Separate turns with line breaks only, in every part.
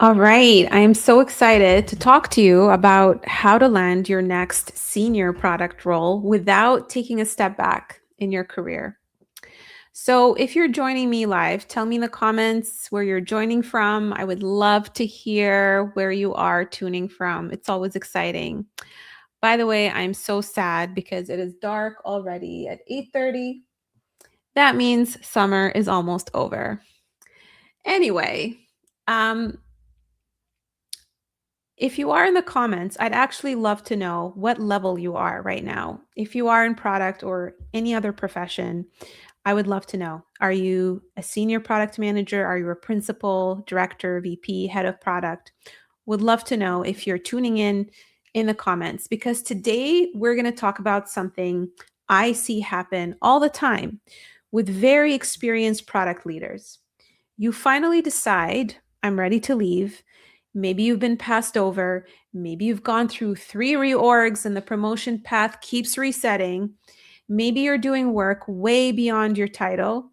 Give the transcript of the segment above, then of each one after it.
All right. I am so excited to talk to you about how to land your next senior product role without taking a step back in your career. So, if you're joining me live, tell me in the comments where you're joining from. I would love to hear where you are tuning from. It's always exciting. By the way, I'm so sad because it is dark already at 8:30. That means summer is almost over. Anyway, um if you are in the comments, I'd actually love to know what level you are right now. If you are in product or any other profession, I would love to know. Are you a senior product manager? Are you a principal, director, VP, head of product? Would love to know if you're tuning in the comments because today we're going to talk about something I see happen all the time with very experienced product leaders. You finally decide, I'm ready to leave. Maybe you've been passed over. Maybe you've gone through 3 reorgs and the promotion path keeps resetting. Maybe you're doing work way beyond your title.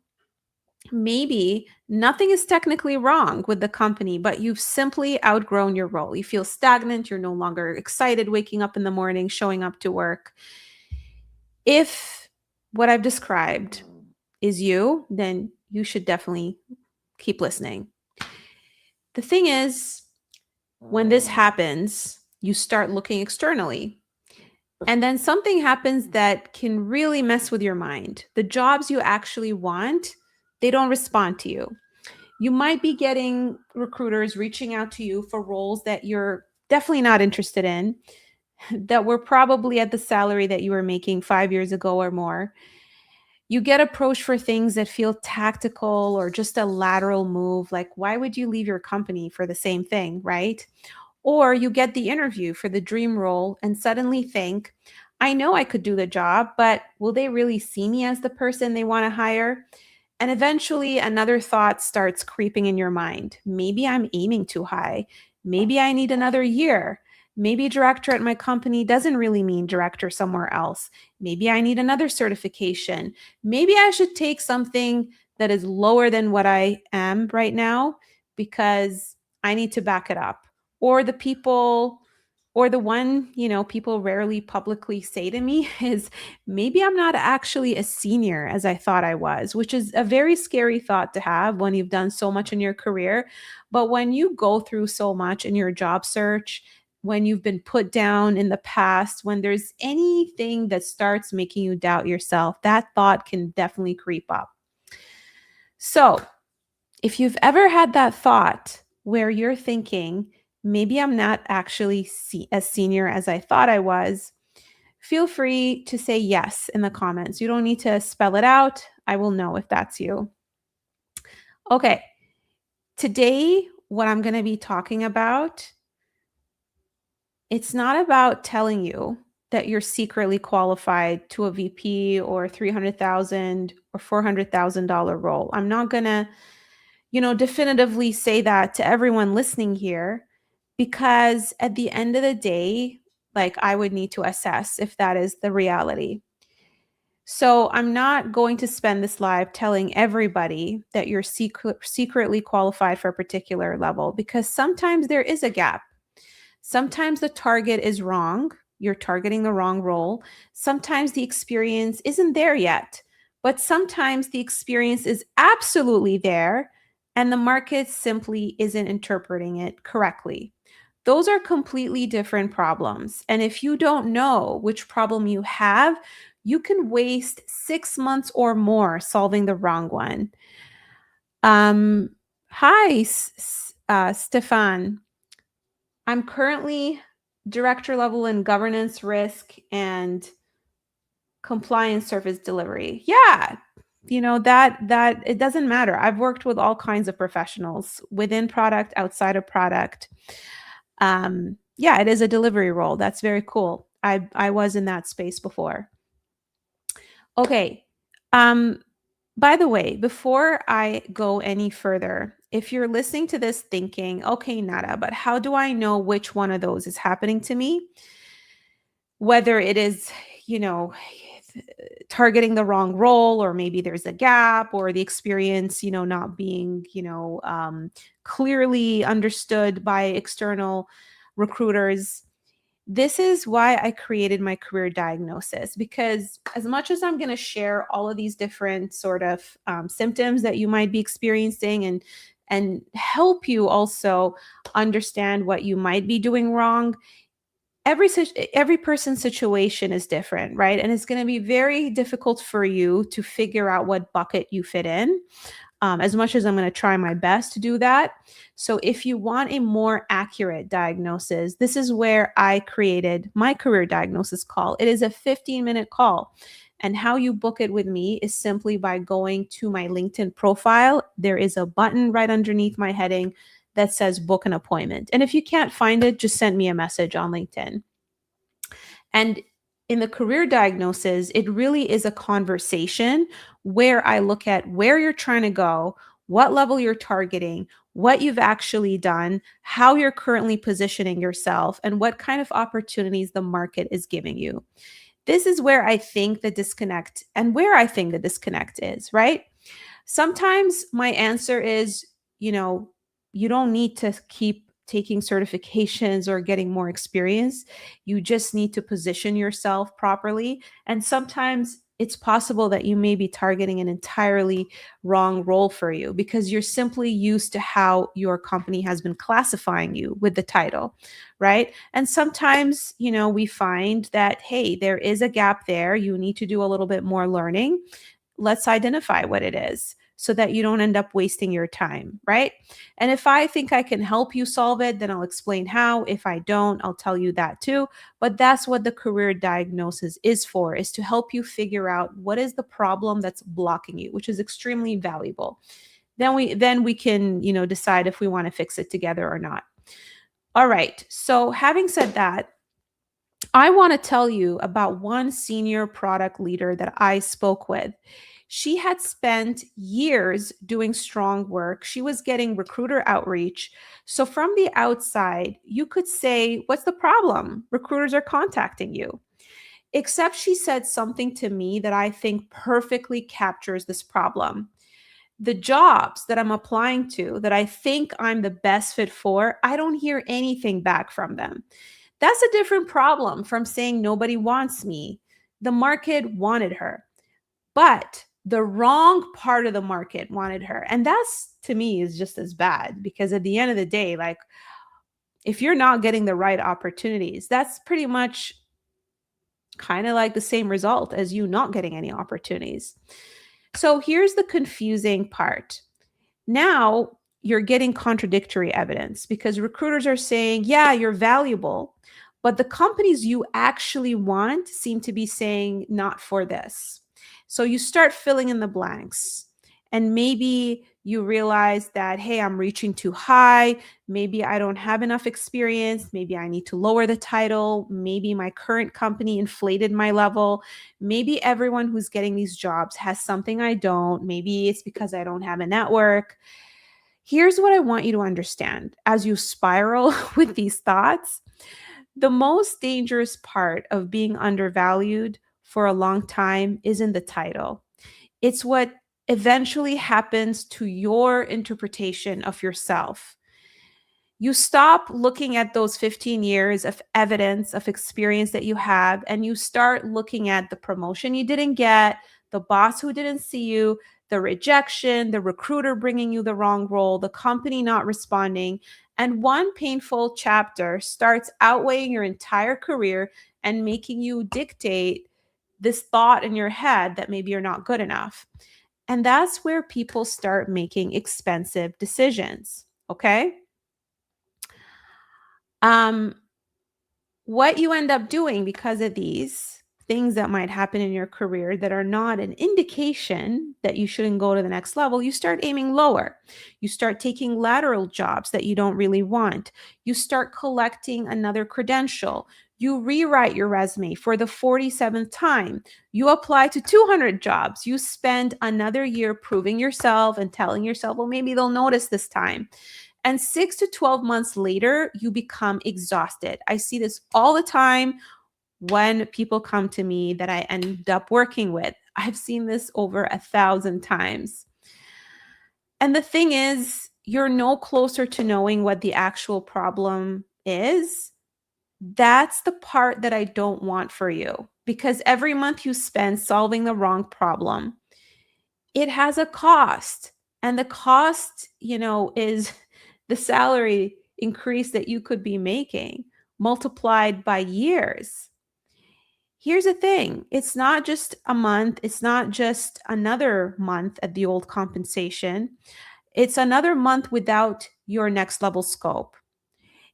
Maybe nothing is technically wrong with the company, but you've simply outgrown your role. You feel stagnant. You're no longer excited waking up in the morning, showing up to work. If what I've described is you, then you should definitely keep listening. The thing is, when this happens, you start looking externally. And then something happens that can really mess with your mind. The jobs you actually want, they don't respond to you. You might be getting recruiters reaching out to you for roles that you're definitely not interested in, that were probably at the salary that you were making 5 years ago or more. You get approached for things that feel tactical or just a lateral move. Like, why would you leave your company for the same thing, right? Or you get the interview for the dream role and suddenly think, I know I could do the job, but will they really see me as the person they want to hire? And eventually, another thought starts creeping in your mind. Maybe I'm aiming too high. Maybe I need another year. Maybe director at my company doesn't really mean director somewhere else. Maybe I need another certification. Maybe I should take something that is lower than what I am right now because I need to back it up. Or the people, or the one, people rarely publicly say to me is, maybe I'm not actually as senior as I thought I was, which is a very scary thought to have when you've done so much in your career. But when you go through so much in your job search, when you've been put down in the past, when there's anything that starts making you doubt yourself, that thought can definitely creep up. So, if you've ever had that thought where you're thinking, maybe I'm not actually as senior as I thought I was, feel free to say yes in the comments. You don't need to spell it out. I will know if that's you. Okay, today, what I'm going to be talking about, it's not about telling you that you're secretly qualified to a VP or 300,000 or $400,000 role. I'm not going to, definitively say that to everyone listening here because at the end of the day, like I would need to assess if that is the reality. So I'm not going to spend this live telling everybody that you're secretly qualified for a particular level because sometimes there is a gap. Sometimes the target is wrong. You're targeting the wrong role. Sometimes the experience isn't there yet, but sometimes the experience is absolutely there and the market simply isn't interpreting it correctly. Those are completely different problems. And if you don't know which problem you have, you can waste 6 months or more solving the wrong one. Um, Hi, Stefan. I'm currently director level in governance, risk, and compliance service delivery. Yeah, that it doesn't matter. I've worked with all kinds of professionals within product, outside of product. Yeah, it is a delivery role. That's very cool. I was in that space before. Okay. Um, by the way, before I go any further, if you're listening to this thinking, okay, Nada, but how do I know which one of those is happening to me? Whether it is, you know, targeting the wrong role, or maybe there's a gap, or the experience, not being, clearly understood by external recruiters. This is why I created my career diagnosis, because as much as I'm going to share all of these different sort of symptoms that you might be experiencing and help you also understand what you might be doing wrong, every person's situation is different, right? And it's going to be very difficult for you to figure out what bucket you fit in, as much as I'm going to try my best to do that. So if you want a more accurate diagnosis, this is where I created my career diagnosis call. It is a 15-minute call. And how you book it with me is simply by going to my LinkedIn profile. There is a button right underneath my heading that says book an appointment. And if you can't find it, just send me a message on LinkedIn. And in the career diagnosis, it really is a conversation where I look at where you're trying to go, what level you're targeting, what you've actually done, how you're currently positioning yourself, and what kind of opportunities the market is giving you. This is where I think the disconnect is, right? Sometimes my answer is, you don't need to keep taking certifications or getting more experience. You just need to position yourself properly. And sometimes it's possible that you may be targeting an entirely wrong role for you because you're simply used to how your company has been classifying you with the title, right? And sometimes, we find that, hey, there is a gap there. You need to do a little bit more learning. Let's identify what it is so that you don't end up wasting your time, right? And if I think I can help you solve it, then I'll explain how. If I don't, I'll tell you that too. But that's what the career diagnosis is for, is to help you figure out what is the problem that's blocking you, which is extremely valuable. Then we can, decide if we want to fix it together or not. All right. So having said that, I want to tell you about one senior product leader that I spoke with. She had spent years doing strong work. She was getting recruiter outreach. So from the outside, you could say, what's the problem? Recruiters are contacting you. Except she said something to me that I think perfectly captures this problem. The jobs that I'm applying to, that I think I'm the best fit for, I don't hear anything back from them. That's a different problem from saying nobody wants me. The market wanted her, but the wrong part of the market wanted her. And that's, to me, is just as bad, because at the end of the day, like, if you're not getting the right opportunities, that's pretty much kind of like the same result as you not getting any opportunities. So here's the confusing part. Now you're getting contradictory evidence because recruiters are saying, yeah, you're valuable, but the companies you actually want seem to be saying not for this. So you start filling in the blanks. And maybe you realize that, hey, I'm reaching too high. Maybe I don't have enough experience. Maybe I need to lower the title. Maybe my current company inflated my level. Maybe everyone who's getting these jobs has something I don't. Maybe it's because I don't have a network. Here's what I want you to understand as you spiral with these thoughts. The most dangerous part of being undervalued for a long time isn't the title. It's what eventually happens to your interpretation of yourself. You stop looking at those 15 years of evidence of experience that you have, and you start looking at the promotion you didn't get, the boss who didn't see you, the rejection, the recruiter bringing you the wrong role, the company not responding. And one painful chapter starts outweighing your entire career and making you dictate this thought in your head that maybe you're not good enough. And that's where people start making expensive decisions. Okay. What you end up doing because of these things that might happen in your career that are not an indication that you shouldn't go to the next level, you start aiming lower. You start taking lateral jobs that you don't really want. You start collecting another credential. You rewrite your resume for the 47th time. You apply to 200 jobs. You spend another year proving yourself and telling yourself, well, maybe they'll notice this time. And 6 to 12 months later, you become exhausted. I see this all the time when people come to me that I end up working with. I've seen this over 1,000 times. And the thing is, you're no closer to knowing what the actual problem is. That's the part that I don't want for you, because every month you spend solving the wrong problem, it has a cost. And the cost, is the salary increase that you could be making multiplied by years. Here's the thing, it's not just a month, it's not just another month at the old compensation. It's another month without your next level scope.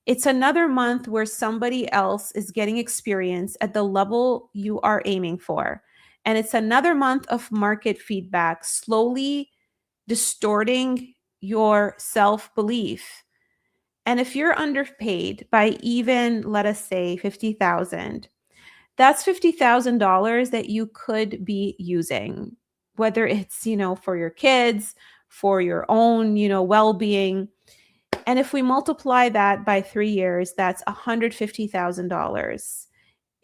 It's another month where somebody else is getting experience at the level you are aiming for. And it's another month of market feedback slowly distorting your self belief. And if you're underpaid by even, let us say, 50,000, that's $50,000 that you could be using, whether it's, for your kids, for your own, well-being. And if we multiply that by 3 years, that's $150,000.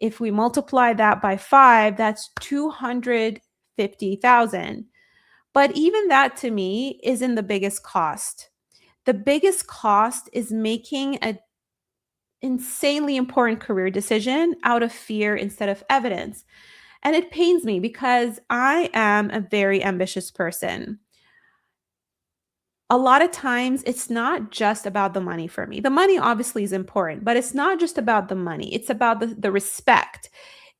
If we multiply that by 5, that's 250,000. But even that to me isn't the biggest cost. The biggest cost is making an insanely important career decision out of fear instead of evidence. And it pains me because I am a very ambitious person. A lot of times it's not just about the money for me. The money obviously is important, but it's not just about the money. It's about the respect.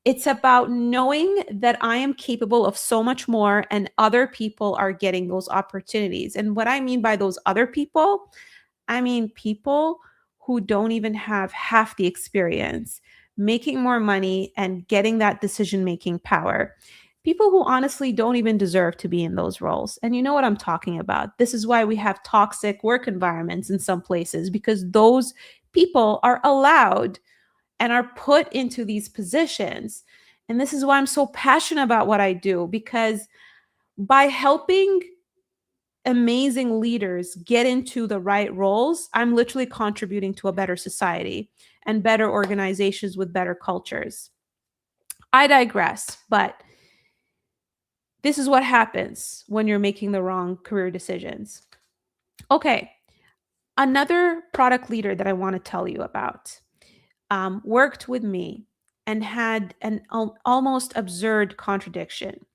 It's about knowing that I am capable of so much more and other people are getting those opportunities. And what I mean by those other people, I mean people who don't even have half the experience, making more money and getting that decision-making power. People who honestly don't even deserve to be in those roles. And you know what I'm talking about. This is why we have toxic work environments in some places, because those people are allowed and are put into these positions. And this is why I'm so passionate about what I do, because by helping amazing leaders get into the right roles, I'm literally contributing to a better society and better organizations with better cultures. I digress, but this is what happens when you're making the wrong career decisions. Okay, another product leader that I want to tell you about worked with me and had an almost absurd contradiction.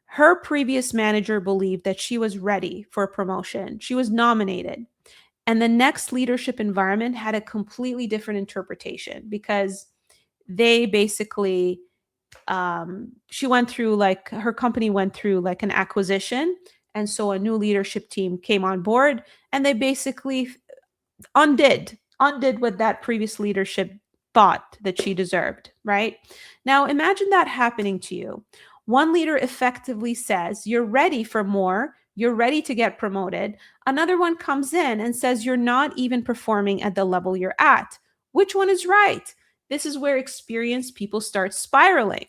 Her previous manager believed that she was ready for a promotion. She was nominated. And the next leadership environment had a completely different interpretation, because they basically, she went through, like, her company went through like an acquisition. And so a new leadership team came on board and they basically undid what that previous leadership thought that she deserved, right? Now, imagine that happening to you. One leader effectively says, you're ready for more, you're ready to get promoted. Another one comes in and says, you're not even performing at the level you're at. Which one is right? This is where experienced people start spiraling,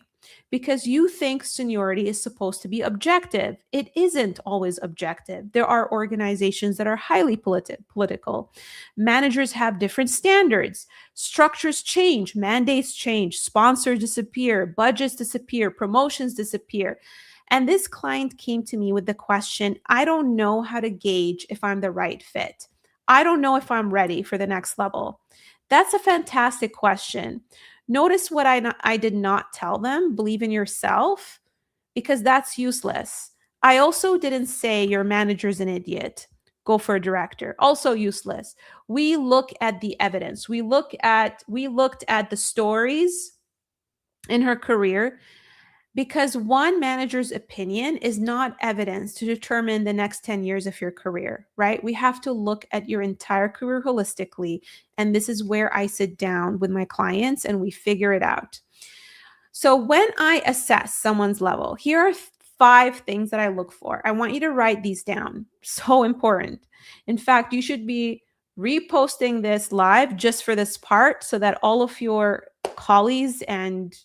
because you think seniority is supposed to be objective. It isn't always objective. There are organizations that are highly political. Managers have different standards. Structures change, mandates change, sponsors disappear, budgets disappear, promotions disappear. And this client came to me with the question, I don't know how to gauge if I'm the right fit. I don't know if I'm ready for the next level. That's a fantastic question. Notice what I did not tell them, believe in yourself, because that's useless. I also didn't say your manager's an idiot, go for a director. Also useless. We look at the evidence. We looked at the stories in her career, because one manager's opinion is not evidence to determine the next 10 years of your career, right? We have to look at your entire career holistically. And this is where I sit down with my clients and we figure it out. So when I assess someone's level, here are 5 things that I look for. I want you to write these down. So important. In fact, you should be reposting this live just for this part so that all of your colleagues and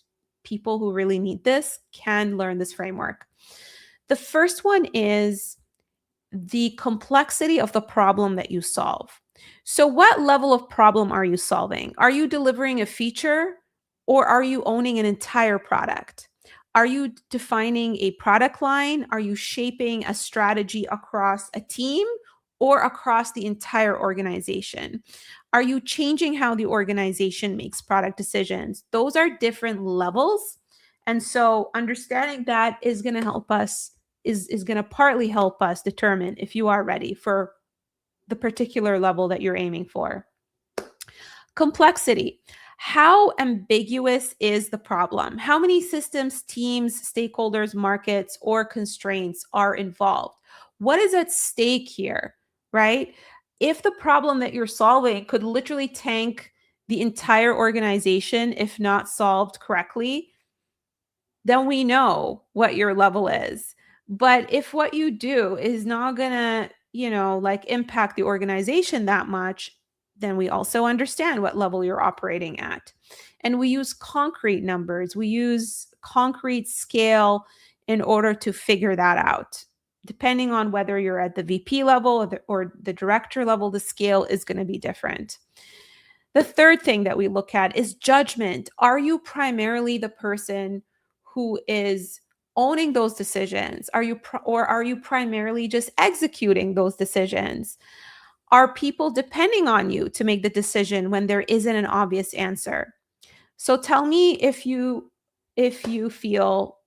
people who really need this can learn this framework. The first one is the complexity of the problem that you solve. So what level of problem are you solving? Are you delivering a feature, or are you owning an entire product? Are you defining a product line? Are you shaping a strategy across a team? or across the entire organization? Are you changing how the organization makes product decisions? Those are different levels. And so understanding that is going to help us, is going to partly help us determine if you are ready for the particular level that you're aiming for. Complexity. How ambiguous is the problem? How many systems, teams, stakeholders, markets, or constraints are involved? What is at stake here, right? If the problem that you're solving could literally tank the entire organization if not solved correctly, then we know what your level is. But if what you do is not going to, like impact the organization that much, then we also understand what level you're operating at. And we use concrete numbers, we use concrete scale in order to figure that out. Depending on whether you're at the VP level or the director level, the scale is going to be different. The third thing that we look at is judgment. Are you primarily the person who is owning those decisions? Or are you primarily just executing those decisions? Are people depending on you to make the decision when there isn't an obvious answer? So tell me if you feel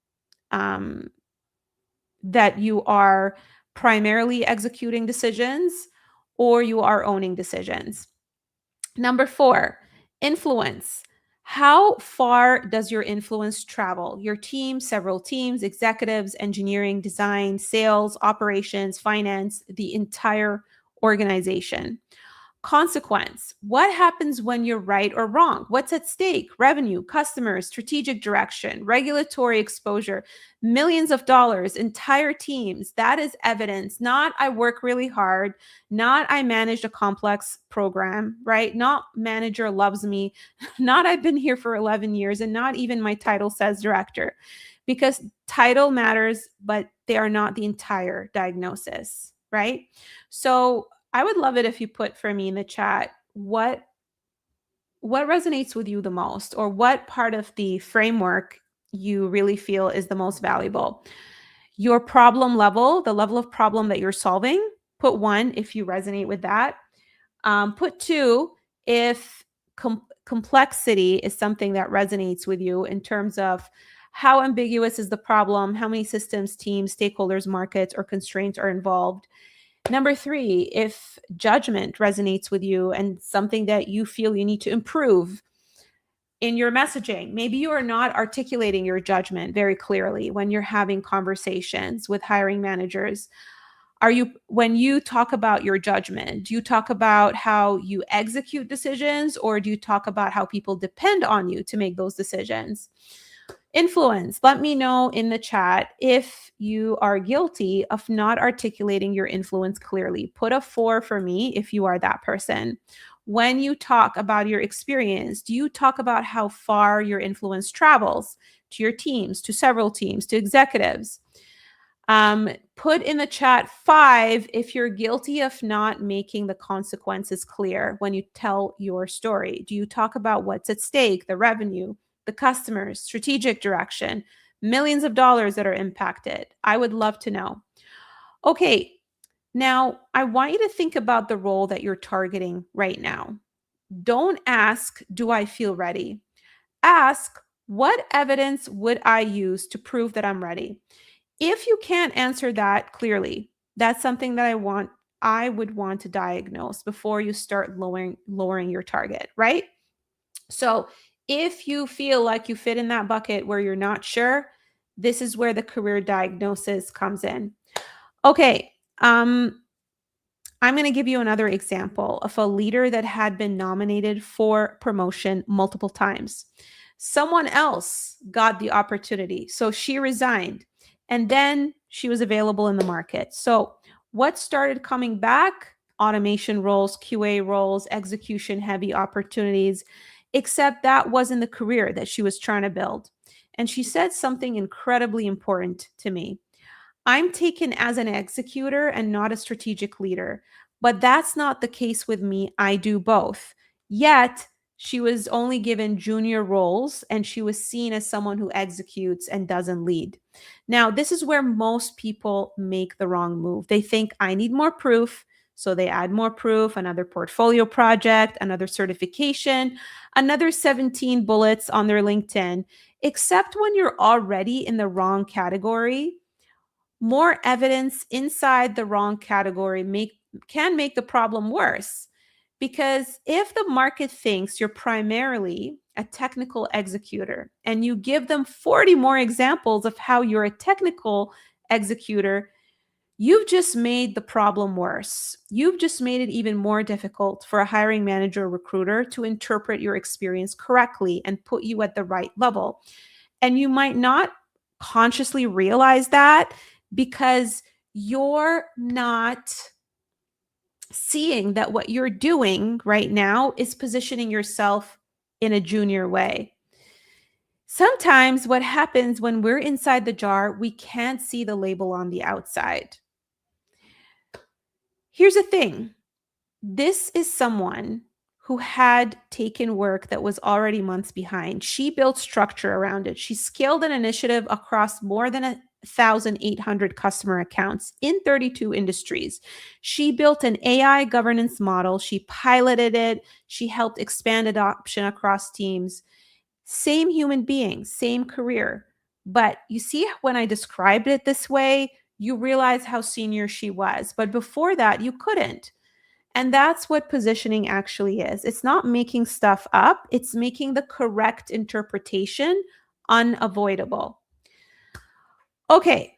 that you are primarily executing decisions or you are owning decisions. Number 4, influence. How far does your influence travel? Your team, several teams, executives, engineering, design, sales, operations, finance, the entire organization. Consequence. What happens when you're right or wrong? What's at stake? Revenue, customers, strategic direction, regulatory exposure, millions of dollars, entire teams. That is evidence. Not I work really hard, not I managed a complex program, right? Not manager loves me, not I've been here for 11 years, and not even my title says director. Because title matters, but they are not the entire diagnosis, right? So I would love it if you put for me in the chat what resonates with you the most, or what part of the framework you really feel is the most valuable. Your problem level, the level of problem that you're solving, put 1 if you resonate with that. Put 2 if complexity is something that resonates with you in terms of how ambiguous is the problem, how many systems, teams, stakeholders, markets, or constraints are involved. Number 3, if judgment resonates with you and something that you feel you need to improve in your messaging. Maybe you are not articulating your judgment very clearly when you're having conversations with hiring managers. When you talk about your judgment, do you talk about how you execute decisions, or do you talk about how people depend on you to make those decisions? Influence. Let me know in the chat if you are guilty of not articulating your influence clearly. Put a 4 for me if you are that person. When you talk about your experience, do you talk about how far your influence travels to your teams, to several teams, to executives? Put in the chat 5 if you're guilty of not making the consequences clear when you tell your story. Do you talk about what's at stake, the revenue, the customers, strategic direction, millions of dollars that are impacted? I would love to know. Okay, now I want you to think about the role that you're targeting right now. Don't ask, do I feel ready? Ask, what evidence would I use to prove that I'm ready? If you can't answer that clearly, that's something that I would want to diagnose before you start lowering your target, right? So if you feel like you fit in that bucket where you're not sure, this is where the career diagnosis comes in. Okay, I'm going to give you another example of a leader that had been nominated for promotion multiple times. Someone else got the opportunity, so she resigned, and then she was available in the market. So what started coming back? Automation roles, QA roles, execution heavy opportunities, except that wasn't the career that she was trying to build. And she said something incredibly important to me. I'm taken as an executor and not a strategic leader, but that's not the case with me. I do both. Yet, she was only given junior roles and she was seen as someone who executes and doesn't lead. Now, this is where most people make the wrong move. They think, I need more proof, So they add more proof, another portfolio project, another certification, another 17 bullets on their LinkedIn. Except when you're already in the wrong category, more evidence inside the wrong category can make the problem worse. Because if the market thinks you're primarily a technical executor and you give them 40 more examples of how you're a technical executor, you've just made the problem worse. You've just made it even more difficult for a hiring manager or recruiter to interpret your experience correctly and put you at the right level. And you might not consciously realize that because you're not seeing that what you're doing right now is positioning yourself in a junior way. Sometimes what happens when we're inside the jar, we can't see the label on the outside. Here's the thing. This is someone who had taken work that was already months behind. She built structure around it. She scaled an initiative across more than 1,800 customer accounts in 32 industries. She built an AI governance model. She piloted it. She helped expand adoption across teams. Same human being, same career. But you see, when I described it this way, you realize how senior she was. But before that, you couldn't. And that's what positioning actually is. It's not making stuff up, it's making the correct interpretation unavoidable. Okay.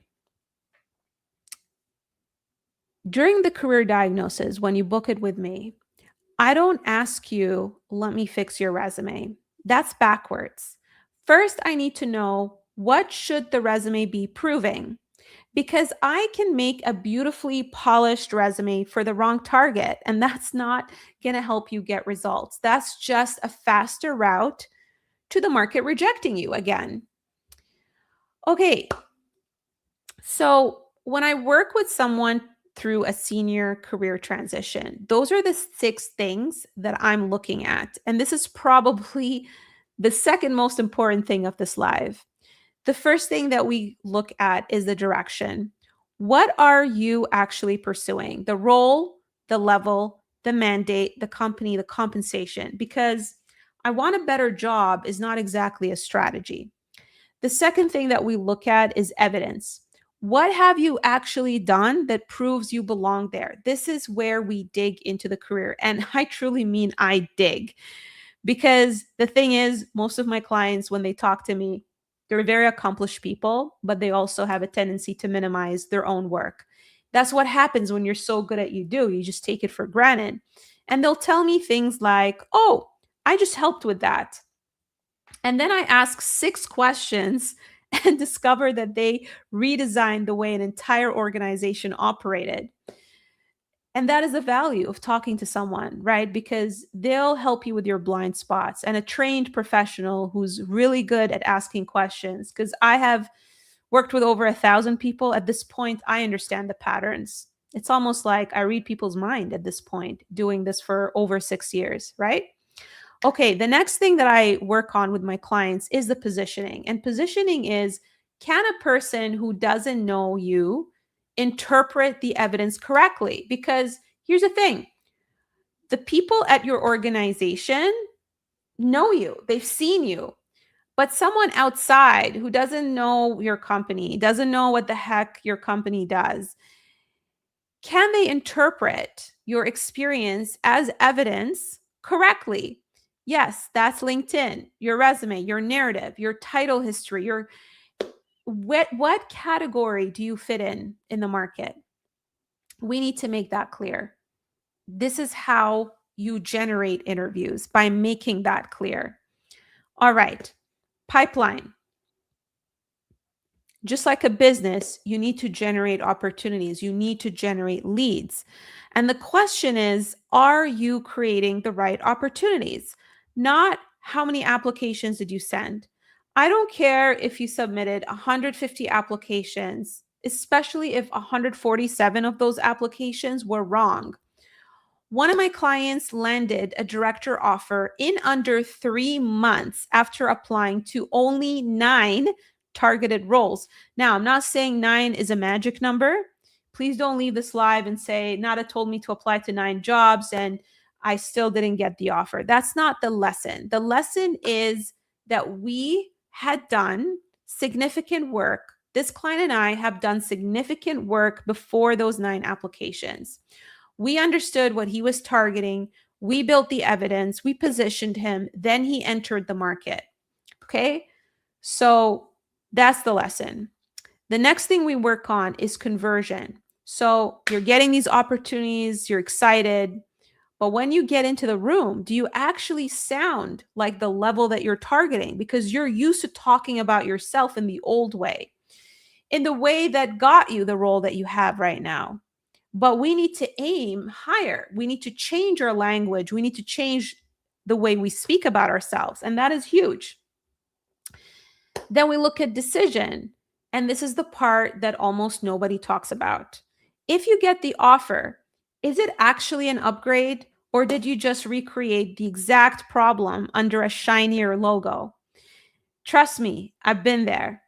During the career diagnosis, when you book it with me, I don't ask you, let me fix your resume. That's backwards. First, I need to know, what should the resume be proving? Because I can make a beautifully polished resume for the wrong target, and that's not going to help you get results. That's just a faster route to the market rejecting you again. Okay, so when I work with someone through a senior career transition, those are the 6 things that I'm looking at. And this is probably the second most important thing of this live. The first thing that we look at is the direction. What are you actually pursuing? The role, the level, the mandate, the company, the compensation. Because I want a better job is not exactly a strategy. The second thing that we look at is evidence. What have you actually done that proves you belong there? This is where we dig into the career. And I truly mean I dig. Because the thing is, most of my clients, when they talk to me, they're very accomplished people, but they also have a tendency to minimize their own work. That's what happens when you're so good at you do. You just take it for granted. And they'll tell me things like, oh, I just helped with that. And then I ask 6 questions and discover that they redesigned the way an entire organization operated. And that is the value of talking to someone, right? Because they'll help you with your blind spots, and a trained professional who's really good at asking questions. Because I have worked with over 1,000 people at this point, I understand the patterns. It's almost like I read people's mind at this point, doing this for over 6 years, right? Okay, the next thing that I work on with my clients is the positioning. And positioning is, can a person who doesn't know you interpret the evidence correctly? Because here's the thing, the people at your organization know you, they've seen you. But someone outside who doesn't know your company, doesn't know what the heck your company does, can they interpret your experience as evidence correctly? Yes, that's LinkedIn, your resume, your narrative, your title history, your what category do you fit in the market? We need to make that clear. This is how you generate interviews, by making that clear. All right, pipeline. Just like a business, you need to generate opportunities. You need to generate leads. And the question is, are you creating the right opportunities? Not how many applications did you send? I don't care if you submitted 150 applications, especially if 147 of those applications were wrong. One of my clients landed a director offer in under 3 months after applying to only 9 targeted roles. Now, I'm not saying 9 is a magic number, Please don't leave this live and say, Nada told me to apply to 9 jobs and I still didn't get the offer. That's not the lesson. The lesson is that we had done significant work. This client and I have done significant work before those 9 applications. We understood what he was targeting. We built the evidence. We positioned him. Then he entered the market. Okay. So that's the lesson. The next thing we work on is conversion. So you're getting these opportunities, you're excited, but when you get into the room, do you actually sound like the level that you're targeting? Because you're used to talking about yourself in the old way, in the way that got you the role that you have right now. But we need to aim higher. We need to change our language. We need to change the way we speak about ourselves. And that is huge. Then we look at decision. And this is the part that almost nobody talks about. If you get the offer, is it actually an upgrade, or did you just recreate the exact problem under a shinier logo? Trust me, I've been there.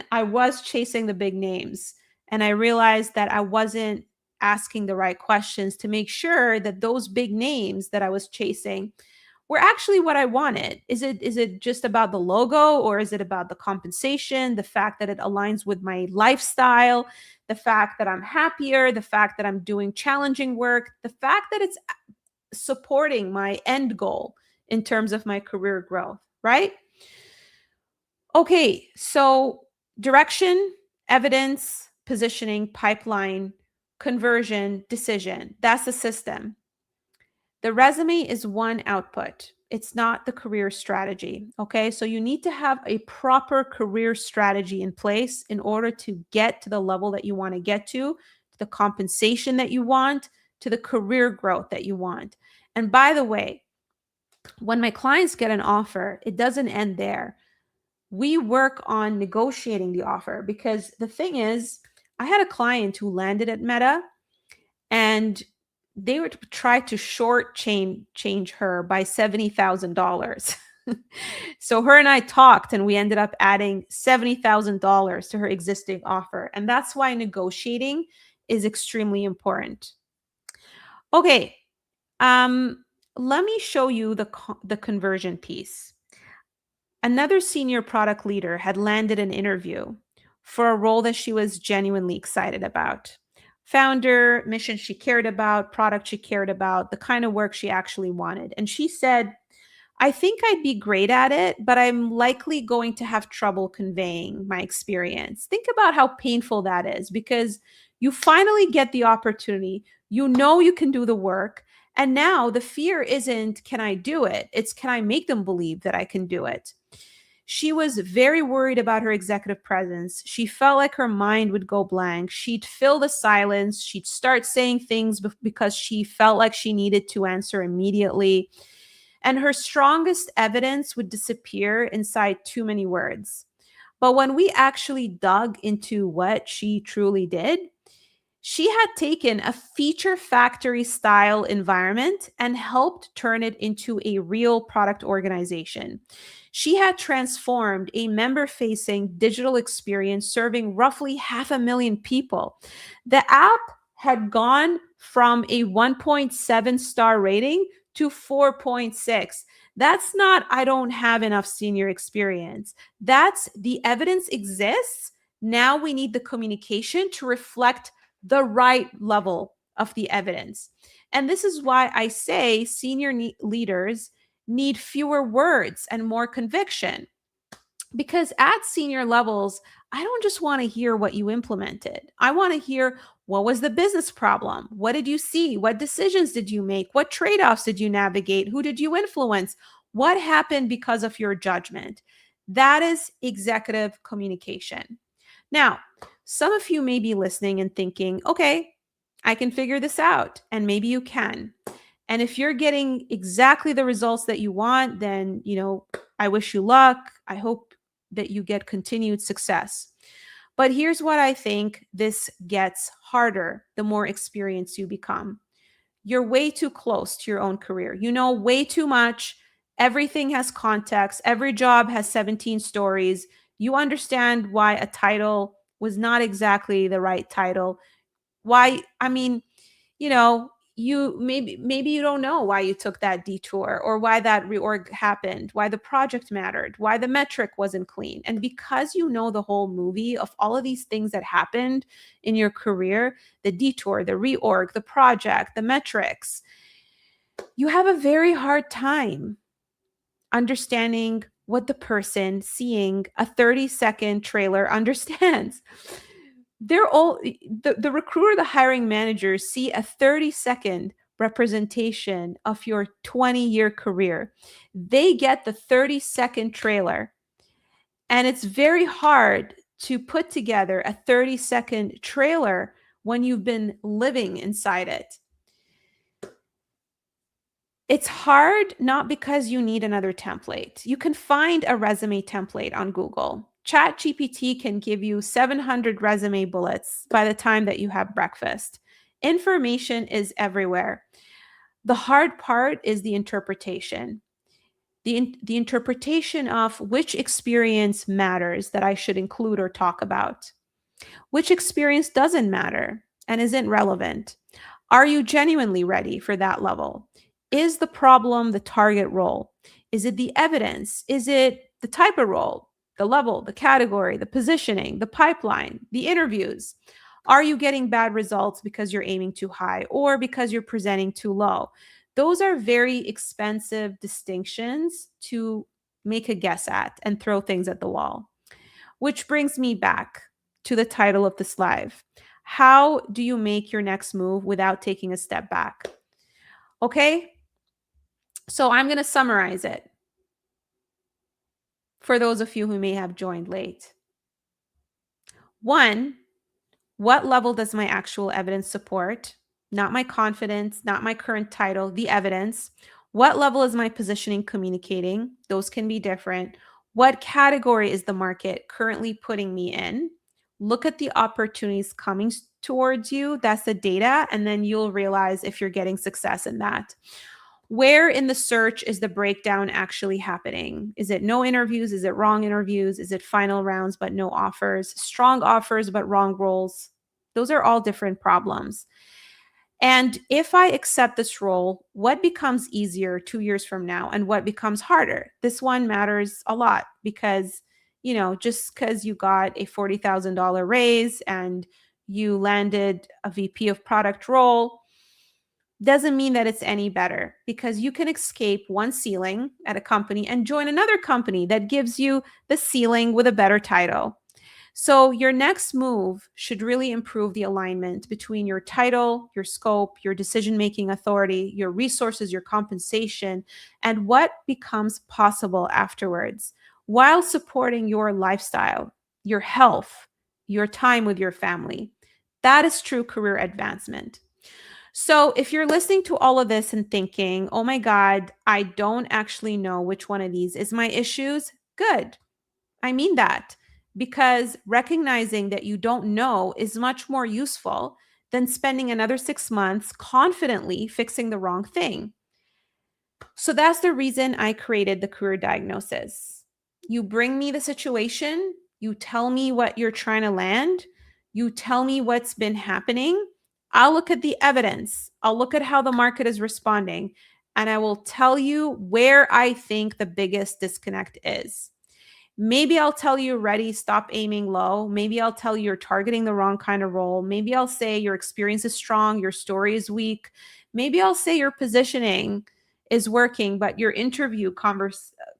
I was chasing the big names, and I realized that I wasn't asking the right questions to make sure that those big names that I was chasing were actually what I wanted. Is it just about the logo, or is it about the compensation, the fact that it aligns with my lifestyle, the fact that I'm happier, the fact that I'm doing challenging work, the fact that it's supporting my end goal in terms of my career growth, right? Okay, so direction, evidence, positioning, pipeline, conversion, decision. That's the system. The resume is one output. It's not the career strategy. Okay. So you need to have a proper career strategy in place in order to get to the level that you want to get to the compensation that you want, to the career growth that you want. And by the way, when my clients get an offer, it doesn't end there. We work on negotiating the offer, because the thing is, I had a client who landed at Meta and they would try to short change her by $70,000. So her and I talked, and we ended up adding $70,000 to her existing offer. And that's why negotiating is extremely important. Okay. Let me show you the conversion piece. Another senior product leader had landed an interview for a role that she was genuinely excited about. Founder, mission she cared about, product she cared about, the kind of work she actually wanted. And she said, I think I'd be great at it, but I'm likely going to have trouble conveying my experience. Think about how painful that is, because you finally get the opportunity. You know you can do the work. And now the fear isn't, can I do it? It's, can I make them believe that I can do it? She was very worried about her executive presence. She felt like her mind would go blank. She'd fill the silence. She'd start saying things because she felt like she needed to answer immediately. And her strongest evidence would disappear inside too many words. But when we actually dug into what she truly did, she had taken a feature factory style environment and helped turn it into a real product organization. She had transformed a member facing digital experience serving roughly 500,000 people. The app had gone from a 1.7 star rating to 4.6. That's not, I don't have enough senior experience. That's, the evidence exists. Now we need the communication to reflect the right level of the evidence. And this is why I say senior leaders need fewer words and more conviction. Because at senior levels, I don't just want to hear what you implemented. I want to hear, what was the business problem? What did you see? What decisions did you make? What trade-offs did you navigate? Who did you influence? What happened because of your judgment? That is executive communication. Now, some of you may be listening and thinking, okay, I can figure this out. And maybe you can. And if you're getting exactly the results that you want, then, I wish you luck. I hope that you get continued success. But here's what I think this gets harder the more experienced you become. You're way too close to your own career. You know way too much. Everything has context. Every job has 17 stories. You understand why a title was not exactly the right title. Why, I mean, you know, you maybe you don't know why you took that detour or why that reorg happened, why the project mattered, why the metric wasn't clean. And because you know the whole movie of all of these things that happened in your career, the detour, the reorg, the project, the metrics, you have a very hard time understanding what the person seeing a 30-second trailer understands. They're all the recruiter, the hiring managers see a 30-second representation of your 20-year career. They get the 30-second trailer, and it's very hard to put together a 30-second trailer when you've been living inside it. It's hard not because you need another template. You can find a resume template on Google. ChatGPT can give you 700 resume bullets by the time that you have breakfast. Information is everywhere. The hard part is the interpretation. The interpretation of which experience matters that I should include or talk about. Which experience doesn't matter and isn't relevant? Are you genuinely ready for that level? Is the problem the target role? Is it the evidence? Is it the type of role, the level, the category, the positioning, the pipeline, the interviews? Are you getting bad results because you're aiming too high or because you're presenting too low? Those are very expensive distinctions to make a guess at and throw things at the wall. Which brings me back to the title of this live. How do you make your next move without taking a step back? Okay, so I'm going to summarize it for those of you who may have joined late. One, what level does my actual evidence support? Not my confidence, not my current title, the evidence. What level is my positioning communicating? Those can be different. What category is the market currently putting me in? Look at the opportunities coming towards you. That's the data. And then you'll realize if you're getting success in that. Where in the search is the breakdown actually happening? Is it no interviews? Is it wrong interviews? Is it final rounds but no offers? Strong offers but wrong roles? Those are all different problems. And if I accept this role, what becomes easier 2 years from now and what becomes harder? This one matters a lot because, just because you got a $40,000 raise and you landed a VP of product role doesn't mean that it's any better, because you can escape one ceiling at a company and join another company that gives you the ceiling with a better title. So your next move should really improve the alignment between your title, your scope, your decision-making authority, your resources, your compensation, and what becomes possible afterwards, while supporting your lifestyle, your health, your time with your family. That is true career advancement. So if you're listening to all of this and thinking, oh my God, I don't actually know which one of these is my issues, good. I mean that, because recognizing that you don't know is much more useful than spending another 6 months confidently fixing the wrong thing. So that's the reason I created the career diagnosis. You bring me the situation, you tell me what you're trying to land, you tell me what's been happening. I'll look at the evidence, I'll look at how the market is responding, and I will tell you where I think the biggest disconnect is. Maybe I'll tell you, ready, stop aiming low. Maybe I'll tell you you're targeting the wrong kind of role. Maybe I'll say your experience is strong, your story is weak. Maybe I'll say your positioning is working, but your interview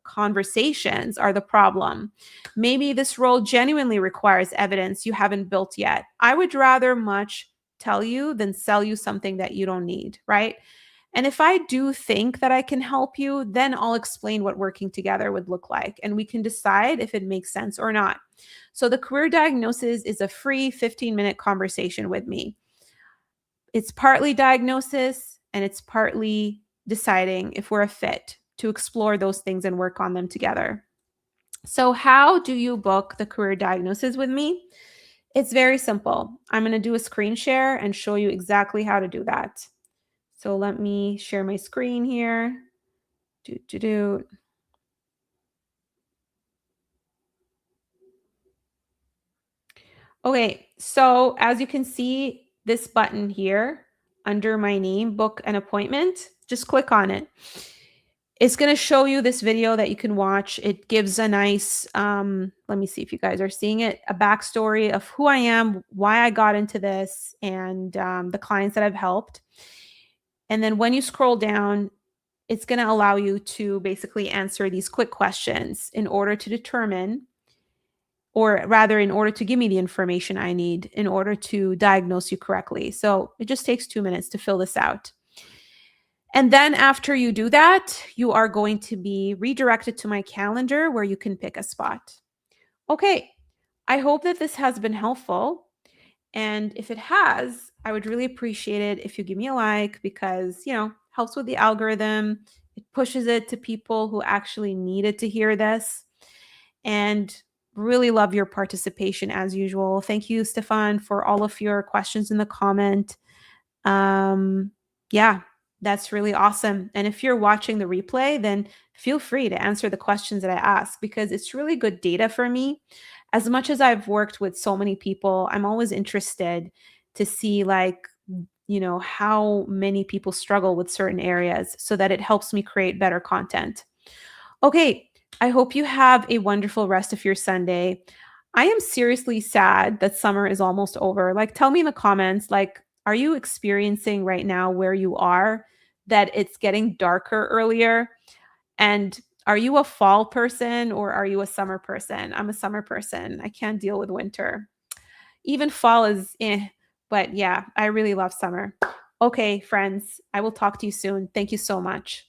conversations are the problem. Maybe this role genuinely requires evidence you haven't built yet. I would rather much tell you than sell you something that you don't need, right? And if I do think that I can help you, then I'll explain what working together would look like, and we can decide if it makes sense or not. So the career diagnosis is a free 15-minute conversation with me. It's partly diagnosis and it's partly deciding if we're a fit to explore those things and work on them together. So how do you book the career diagnosis with me? It's very simple. I'm going to do a screen share and show you exactly how to do that. So let me share my screen here. Okay, so as you can see, this button here under my name, book an appointment. Just click on it. It's going to show you this video that you can watch. It gives a nice, let me see if you guys are seeing it, a backstory of who I am, why I got into this, and the clients that I've helped. And then when you scroll down, it's going to allow you to basically answer these quick questions in order to determine, or rather, in order to give me the information I need in order to diagnose you correctly. So it just takes 2 minutes to fill this out. And then after you do that, you are going to be redirected to my calendar where you can pick a spot. Okay, I hope that this has been helpful. And if it has, I would really appreciate it if you give me a like, because, helps with the algorithm. It pushes it to people who actually needed to hear this. And really love your participation as usual. Thank you, Stefan, for all of your questions in the comment. Yeah, that's really awesome. And if you're watching the replay, then feel free to answer the questions that I ask, because it's really good data for me. As much as I've worked with so many people, I'm always interested to see how many people struggle with certain areas so that it helps me create better content. Okay, I hope you have a wonderful rest of your Sunday. I am seriously sad that summer is almost over. Tell me in the comments, are you experiencing right now where you are that it's getting darker earlier? And are you a fall person or are you a summer person? I'm a summer person. I can't deal with winter. Even fall is but yeah, I really love summer. Okay, friends, I will talk to you soon. Thank you so much.